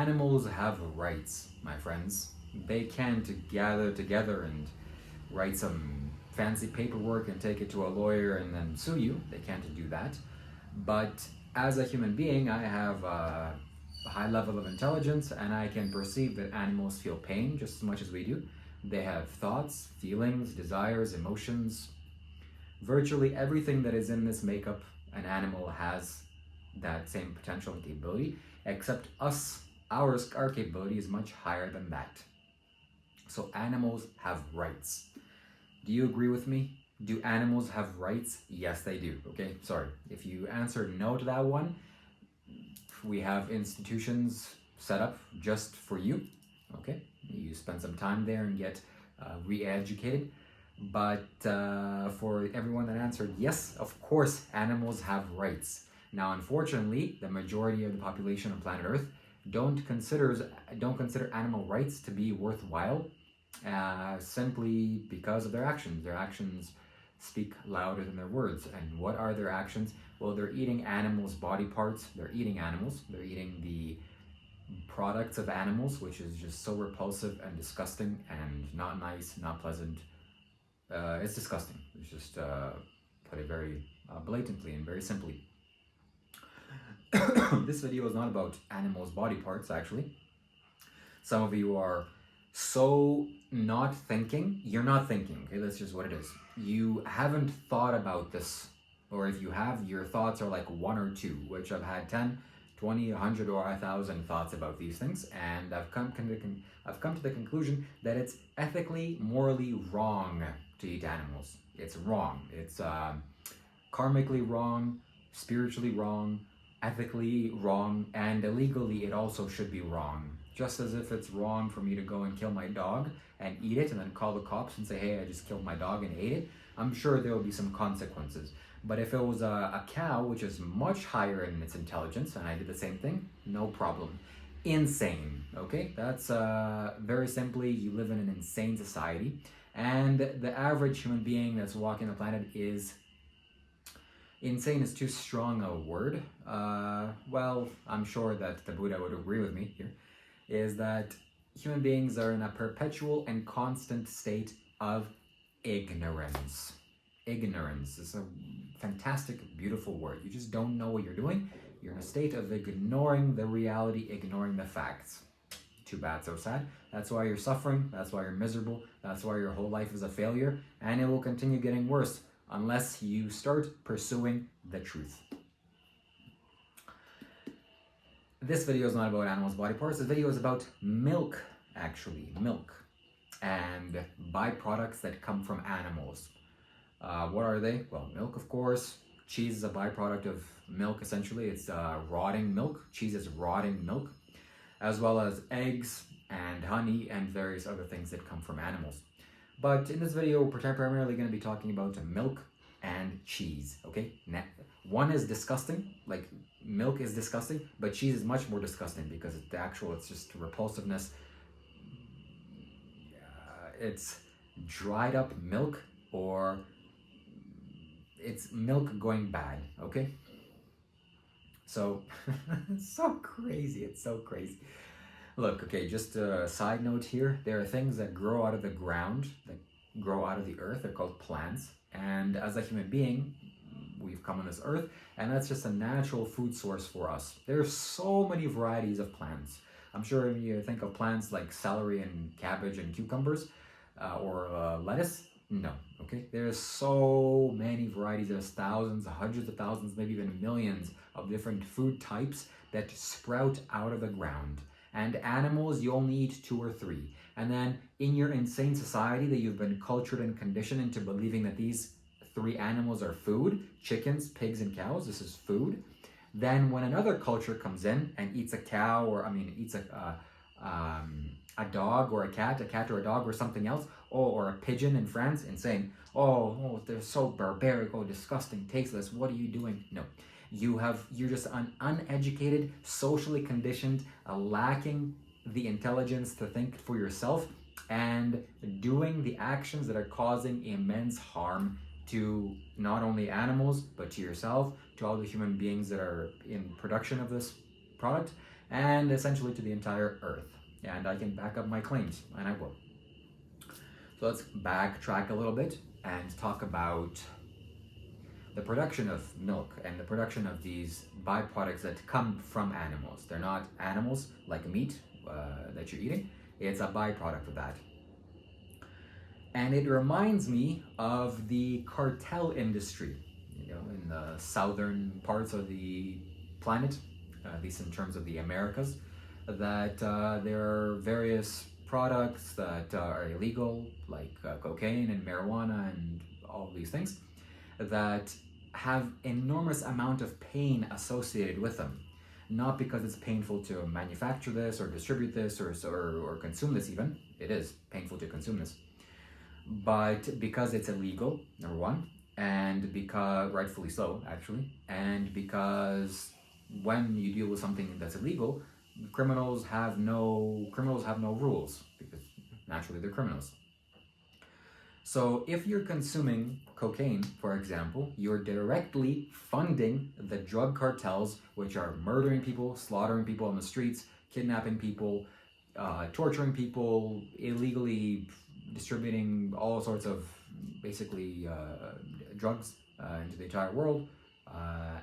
Animals have rights, my friends. They can't gather together and write some fancy paperwork and take it to a lawyer and then sue you. They can't do that. But as a human being, I have a high level of intelligence and I can perceive that animals feel pain just as much as we do. They have thoughts, feelings, desires, emotions. Virtually everything that is in this makeup, an animal has that same potential and capability, except us, our capability is much higher than that. So animals have rights. Do you agree with me? Do animals have rights? Yes, they do. Okay, sorry. If you answer no to that one, we have institutions set up just for you. Okay, you spend some time there and get re-educated. But for everyone that answered yes, of course, animals have rights. Now, unfortunately, the majority of the population of planet Earth don't consider animal rights to be worthwhile, simply because of their actions. Their actions speak louder than their words. And what are their actions? Well, they're eating animals' body parts. They're eating animals. They're eating the products of animals, which is just so repulsive and disgusting and not nice, not pleasant. It's disgusting. It's just put it very blatantly and very simply. This video is not about animals' body parts, actually. Some of you are so not thinking. You're not thinking, okay? That's just what it is. You haven't thought about this. Or if you have, your thoughts are like one or two, which I've had 10, 20, 100, or 1,000 thoughts about these things. And I've come to the conclusion that it's ethically, morally wrong to eat animals. It's wrong. It's karmically wrong, spiritually wrong, ethically wrong, and illegally it also should be wrong. Just as if it's wrong for me to go and kill my dog and eat it and then call the cops and say, hey, I just killed my dog and ate it, I'm sure there will be some consequences. But if it was a cow, which is much higher in its intelligence, and I did the same thing, no problem. Insane, okay? That's very simply, you live in an insane society, and the average human being that's walking the planet is insane is too strong a word. Well, I'm sure that the Buddha would agree with me here, is that human beings are in a perpetual and constant state of ignorance. Ignorance is a fantastic, beautiful word. You just don't know what you're doing. You're in a state of ignoring the reality, ignoring the facts. Too bad, so sad. That's why you're suffering. That's why you're miserable. That's why your whole life is a failure. And it will continue getting worse unless you start pursuing the truth. This video is not about animals' body parts. This video is about milk, actually. Milk. And byproducts that come from animals. What are they? Well, milk, of course. Cheese is a byproduct of milk, essentially. It's rotting milk. Cheese is rotting milk. As well as eggs and honey and various other things that come from animals. But in this video, we're primarily going to be talking about milk and cheese, okay? One is disgusting, like milk is disgusting, but cheese is much more disgusting because it's just repulsiveness. It's dried up milk, or it's milk going bad, okay? So, it's so crazy, it's so crazy. Look, okay, just a side note here. There are things that grow out of the ground, that grow out of the earth. They're called plants. And as a human being, we've come on this earth, and that's just a natural food source for us. There's so many varieties of plants. I'm sure you think of plants like celery and cabbage and cucumbers, or lettuce. No, okay? There's so many varieties. There's thousands, hundreds of thousands, maybe even millions of different food types that sprout out of the ground. And animals, you only eat 2 or 3. And then in your insane society that you've been cultured and conditioned into believing that these 3 animals are food, chickens, pigs, and cows, this is food. Then when another culture comes in and eats a cow, or eats a dog or a cat or a dog or something else, or a pigeon in France, and saying, oh, they're so barbaric, oh, disgusting, tasteless, what are you doing? No. You're just an uneducated, socially conditioned, lacking the intelligence to think for yourself, and doing the actions that are causing immense harm to not only animals, but to yourself, to all the human beings that are in production of this product, and essentially to the entire earth. And I can back up my claims, and I will. So let's backtrack a little bit and talk about the production of milk and the production of these byproducts that come from animals. They're not animals like meat that you're eating, it's a byproduct of that. And it reminds me of the cartel industry, in the southern parts of the planet, at least in terms of the Americas, that there are various products that are illegal, like cocaine and marijuana and all of these things, that have enormous amount of pain associated with them. Not because it's painful to manufacture this or distribute this or consume this even. It is painful to consume this. But because it's illegal, number one, and because, rightfully so, actually, and because when you deal with something that's illegal, criminals have no rules, because naturally they're criminals. So if you're consuming cocaine, for example, you're directly funding the drug cartels, which are murdering people, slaughtering people on the streets, kidnapping people, torturing people, illegally distributing all sorts of basically drugs into the entire world,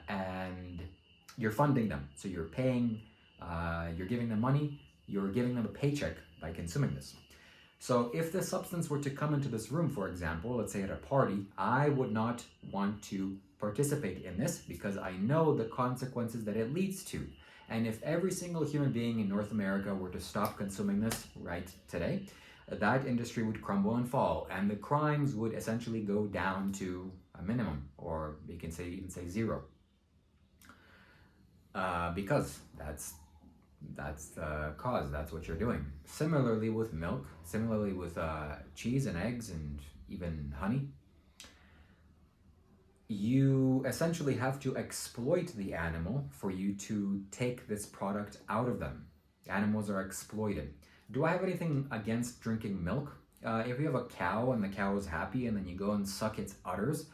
and you're funding them. So you're paying, you're giving them money, you're giving them a paycheck by consuming this. So if this substance were to come into this room, for example, let's say at a party, I would not want to participate in this because I know the consequences that it leads to. And if every single human being in North America were to stop consuming this right today, that industry would crumble and fall, and the crimes would essentially go down to a minimum, or you can even say zero, because that's the cause. That's what you're doing. Similarly with milk, similarly with cheese and eggs and even honey, you essentially have to exploit the animal for you to take this product out of them. Animals are exploited. Do I have anything against drinking milk? If you have a cow and the cow is happy and then you go and suck its udders,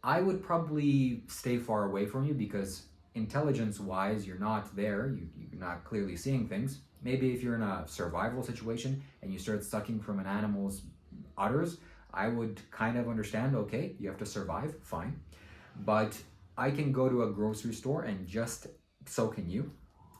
I would probably stay far away from you, because intelligence-wise, you're not there. You're not clearly seeing things. Maybe if you're in a survival situation and you start sucking from an animal's udders, I would kind of understand, okay, you have to survive, fine. But I can go to a grocery store and so can you.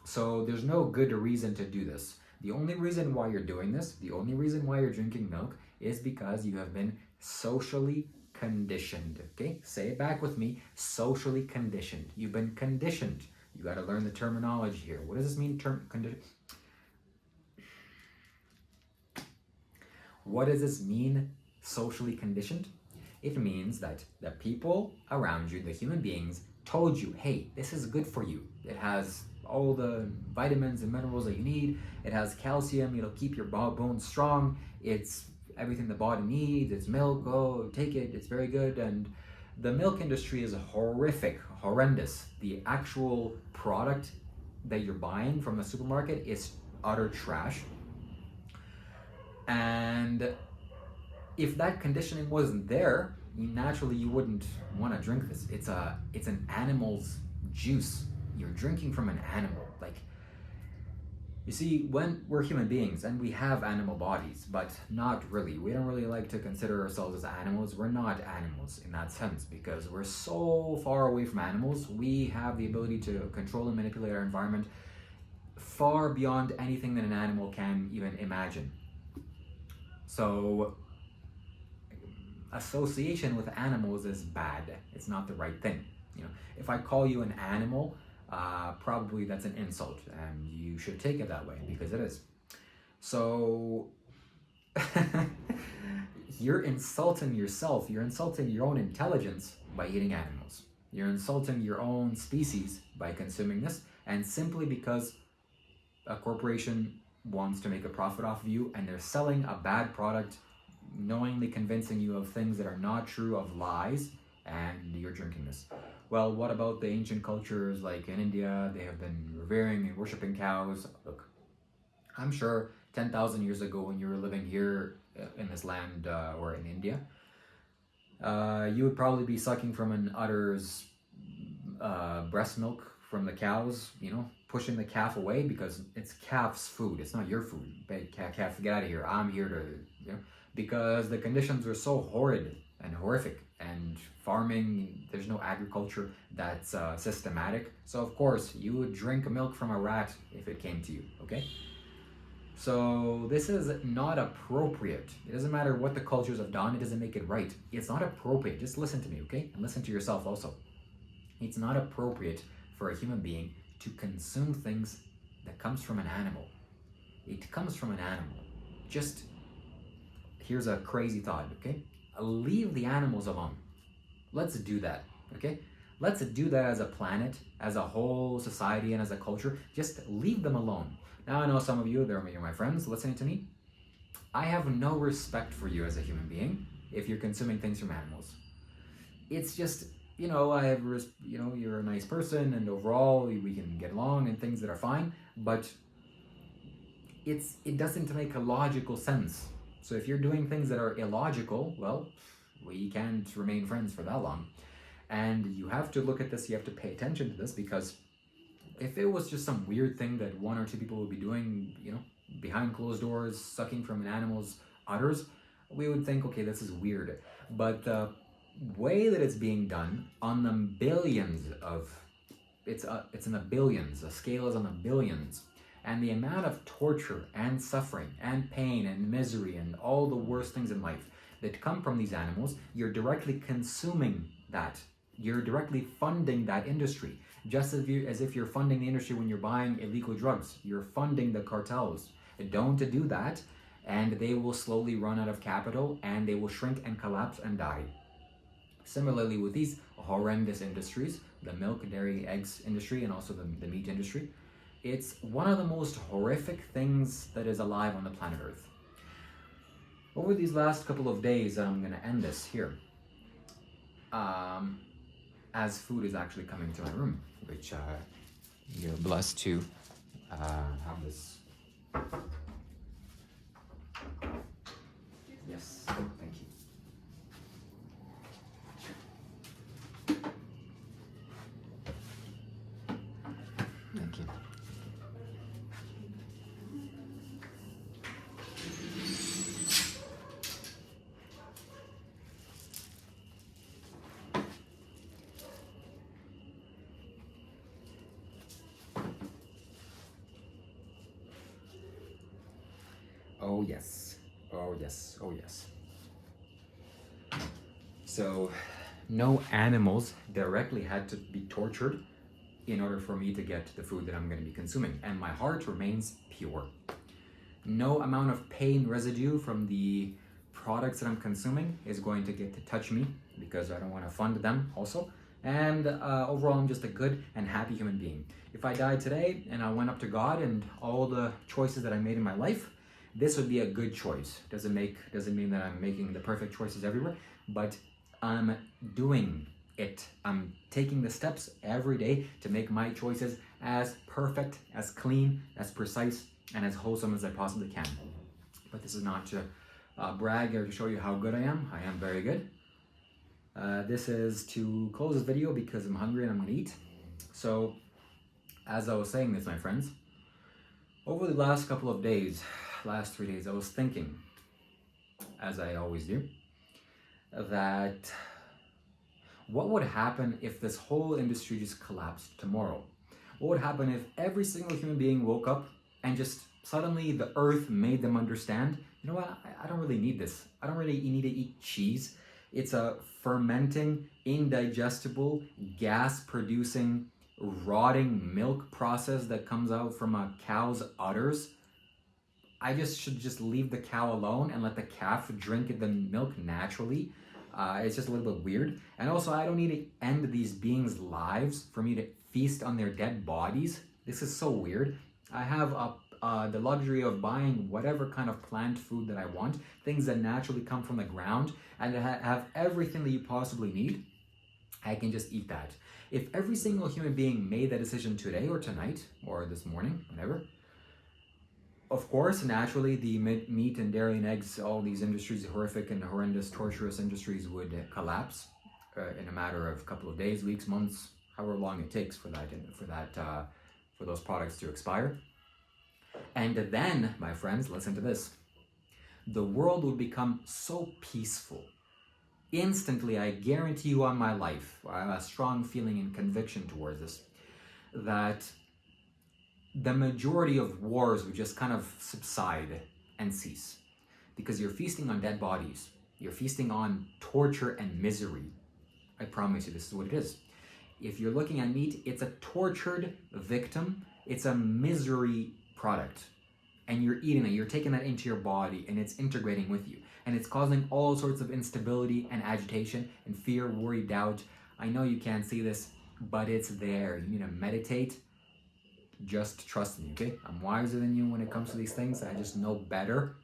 So there's no good reason to do this. The only reason why you're doing this, the only reason why you're drinking milk, is because you have been socially conditioned. Okay, say it back with me. Socially conditioned. You've been conditioned. You got to learn the terminology here. What does this mean? What does this mean? Socially conditioned. It means that the people around you, the human beings, told you, hey, this is good for you. It has all the vitamins and minerals that you need. It has calcium. It'll keep your bones strong. It's everything the body needs. It's milk. Oh, take it. It's very good. And the milk industry is horrific, horrendous. The actual product that you're buying from the supermarket is utter trash. And if that conditioning wasn't there, naturally you wouldn't want to drink this. It's an animal's juice. You're drinking from an animal. Like, you see, when we're human beings and we have animal bodies, but not really. We don't really like to consider ourselves as animals. We're not animals in that sense, because we're so far away from animals. We have the ability to control and manipulate our environment far beyond anything that an animal can even imagine. So association with animals is bad. It's not the right thing. If I call you an animal, probably that's an insult, and you should take it that way, because it is. So you're insulting yourself. You're insulting your own intelligence by eating animals. You're insulting your own species by consuming this, and simply because a corporation wants to make a profit off of you, and they're selling a bad product, knowingly convincing you of things that are not true, of lies, and you're drinking this. Well, what about the ancient cultures like in India? They have been revering and worshiping cows. Look, I'm sure 10,000 years ago, when you were living here in this land or in India, you would probably be sucking from an udder's breast milk from the cows, pushing the calf away because it's calf's food. It's not your food. Calf, get out of here. I'm here to, because the conditions are so horrid and horrific. And farming, there's no agriculture that's systematic. So of course, you would drink milk from a rat if it came to you, okay? So this is not appropriate. It doesn't matter what the cultures have done, it doesn't make it right. It's not appropriate. Just listen to me, okay? And listen to yourself also. It's not appropriate for a human being to consume things that comes from an animal. It comes from an animal. Just, here's a crazy thought, okay? Leave the animals alone. Let's do that, okay? Let's do that as a planet, as a whole society, and as a culture. Just leave them alone. Now I know some of you, they're my friends listening to me. I have no respect for you as a human being if you're consuming things from animals. It's just, you're a nice person and overall we can get along and things that are fine, but it doesn't make a logical sense. So if you're doing things that are illogical, well, we can't remain friends for that long. And you have to look at this, you have to pay attention to this, because if it was just some weird thing that one or two people would be doing, behind closed doors, sucking from an animal's udders, we would think, okay, this is weird. But the way that it's being done on the billions of, it's in the billions, the scale is on the billions, and the amount of torture and suffering and pain and misery and all the worst things in life that come from these animals, you're directly consuming that. You're directly funding that industry, just as if you're funding the industry when you're buying illegal drugs. You're funding the cartels. Don't do that, and they will slowly run out of capital, and they will shrink and collapse and die. Similarly with these horrendous industries, the milk, dairy, eggs industry, and also the meat industry, it's one of the most horrific things that is alive on the planet Earth. Over these last couple of days, I'm going to end this here, as food is actually coming to my room, which you're blessed to have this. Yes, thank you. Thank you. Oh yes, oh yes, oh yes. So, no animals directly had to be tortured in order for me to get the food that I'm going to be consuming, and my heart remains pure. No amount of pain residue from the products that I'm consuming is going to get to touch me, because I don't want to fund them also. And overall, I'm just a good and happy human being. If I died today and I went up to God and all the choices that I made in my life, this would be a good choice. Doesn't mean that I'm making the perfect choices everywhere, but I'm doing it. I'm taking the steps every day to make my choices as perfect, as clean, as precise, and as wholesome as I possibly can. But this is not to brag or to show you how good I am. I am very good. This is to close this video because I'm hungry and I'm gonna eat. So, as I was saying this, my friends, over the last couple of days, last 3 days, I was thinking, as I always do, that what would happen if this whole industry just collapsed tomorrow? What would happen if every single human being woke up and just suddenly the earth made them understand, you know what, I don't really need this. I don't really need to eat cheese. It's a fermenting, indigestible, gas-producing, rotting milk process that comes out from a cow's udders. I should just leave the cow alone and let the calf drink the milk naturally. It's just a little bit weird. And also, I don't need to end these beings' lives for me to feast on their dead bodies. This is so weird. I have the luxury of buying whatever kind of plant food that I want, things that naturally come from the ground, and that have everything that you possibly need. I can just eat that. If every single human being made that decision today or tonight or this morning, whatever, of course, naturally, the meat and dairy and eggs, all these industries, horrific and horrendous, torturous industries would collapse in a matter of a couple of days, weeks, months, however long it takes for for those products to expire. And then, my friends, listen to this. The world would become so peaceful. Instantly, I guarantee you on my life, I have a strong feeling and conviction towards this, that the majority of wars would just kind of subside and cease. Because you're feasting on dead bodies. You're feasting on torture and misery. I promise you, this is what it is. If you're looking at meat, it's a tortured victim. It's a misery product. And you're eating it, you're taking that into your body, and it's integrating with you. And it's causing all sorts of instability and agitation and fear, worry, doubt. I know you can't see this, but it's there. You need to meditate. Just trust me, okay? I'm wiser than you when it comes to these things. I just know better.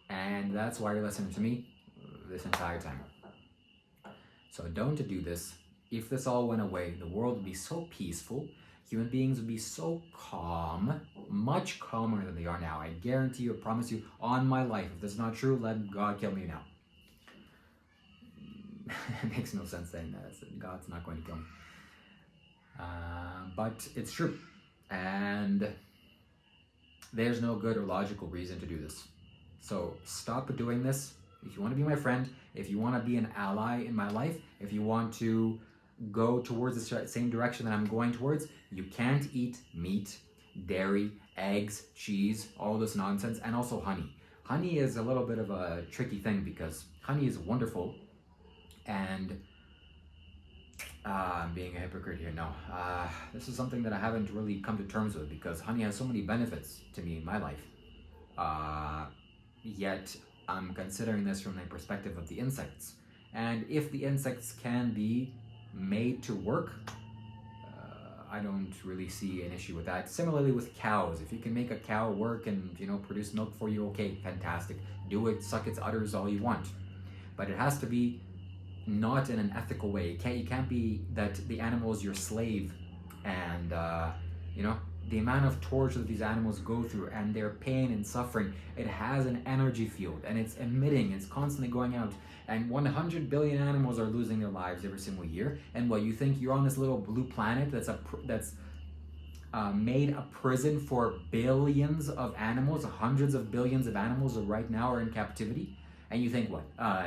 And that's why you're listening to me this entire time. So don't do this. If this all went away, the world would be so peaceful. Human beings would be so calm, much calmer than they are now. I guarantee you, I promise you, on my life. If this is not true, let God kill me now. It makes no sense saying that. God's not going to kill me. But it's true. And there's no good or logical reason to do this. So stop doing this. If you want to be my friend, if you want to be an ally in my life, if you want to go towards the same direction that I'm going towards, you can't eat meat, dairy, eggs, cheese, all this nonsense, and also honey. Honey is a little bit of a tricky thing because honey is wonderful, and I'm being a hypocrite here. No, this is something that I haven't really come to terms with because honey has so many benefits to me in my life. Yet I'm considering this from the perspective of the insects. And if the insects can be made to work, I don't really see an issue with that. Similarly with cows, if you can make a cow work and produce milk for you, okay, fantastic. Do it, suck its udders all you want. But it has to be not in an ethical way. You can't be that the animal is your slave, and the amount of torture that these animals go through and their pain and suffering, it has an energy field and it's emitting, it's constantly going out, and 100 billion animals are losing their lives every single year. And what, you think you're on this little blue planet that's made a prison for billions of animals? Hundreds of billions of animals right now are in captivity, and you think what?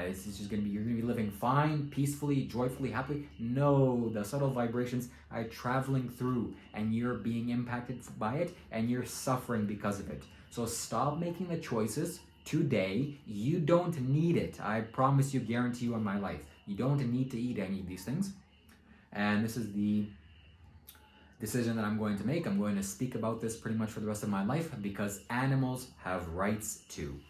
It's just you're gonna be living fine, peacefully, joyfully, happily? No, the subtle vibrations are traveling through, and you're being impacted by it, and you're suffering because of it. So stop making the choices today. You don't need it. I promise you, guarantee you on my life. You don't need to eat any of these things. And this is the decision that I'm going to make. I'm going to speak about this pretty much for the rest of my life because animals have rights too.